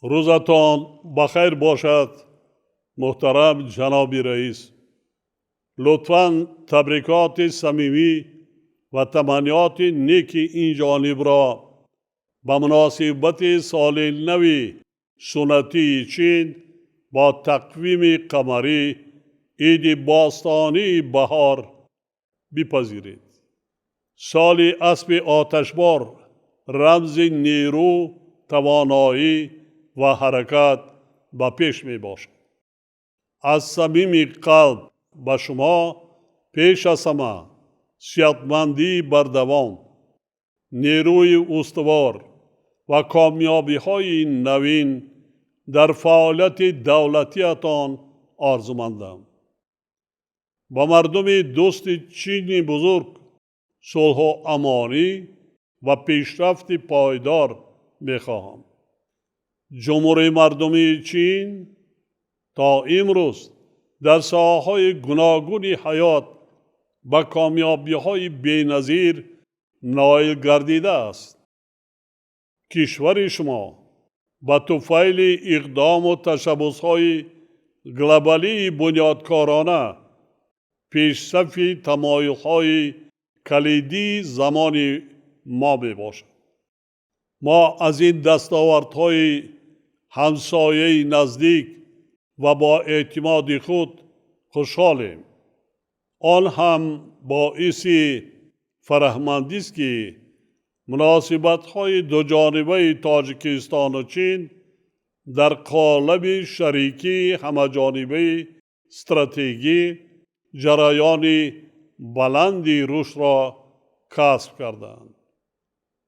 روزتان بخیر باشد محترم جناب رئیس. لطفاً تبریکات صمیمی و تمنیات نیک این جانب را به مناسبت سال نو سنتی چین با تقویم قمری عید باستانی بهار بپذیرید. سال اسب آتشبار رمز نیرو، توانایی و حرکت به پیش می باشد. از صمیم قلب به شما پیش از همه صحتمندی بردوام، نیروی استوار و کامیابی های نوین در فعالیت دولتیتان آرزومندم. با مردم دوست چین بزرگ صلح و امانی و پیشرفت پایدار می‌خواهم. جمهوری مردمی چین تا امروز در ساحه‌های گوناگون حیات به کامیابی‌های بی‌نظیر نائل گردیده است. کشور شما به طفیل اقدام و تشبس‌های گلوبالی بنیادکارانه پیش‌صف تمایل‌های کلیدی زمان ما میباشد. ما از این دستاوردهای همسایه نزدیک و با اعتماد خود خوشحالیم. آن هم باعث فرهمندی است که مناسبت‌های دو جانبه تاجیکستان و چین در قالب شریکی همه‌جانبه استراتژی جریان بلندی رشد را کسب کردند.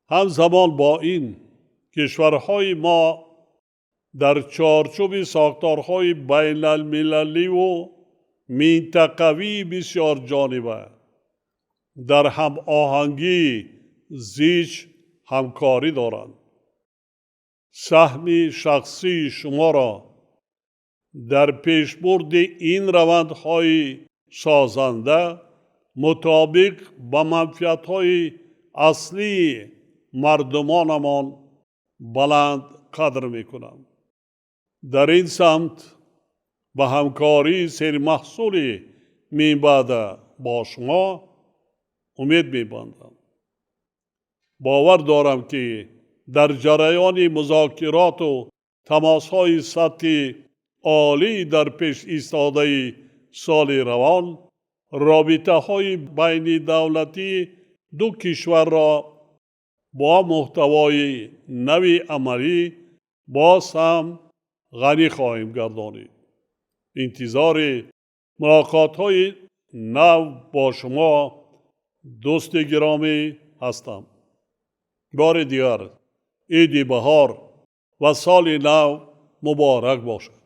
همزمان با این کشورهای ما در چارچوب ساختارهای بین المللی و منطقوی بسیار جانبه در هم آهنگی زیچ همکاری دارند. سهم شخصی شما را در پیشبرد این روندهای سازنده مطابق با منفعت‌های اصلی مردمانمان بلند قدر می‌کنم. در این سمت به همکاری سرمحصول می‌باید با شما امید می‌بندم. باور دارم که در جریان مذاکرات و تماس‌های سطح عالی در پیش ایستاده سال روان، رابطه‌های بین دولتی دو کشور را با محتوای نوی عملی باز هم غنی خواهیم گردانید. انتظار ملاقات‌های نو با شما دوست گرامی هستم. بار دیگر عید بهار و سال نو مبارک باشد.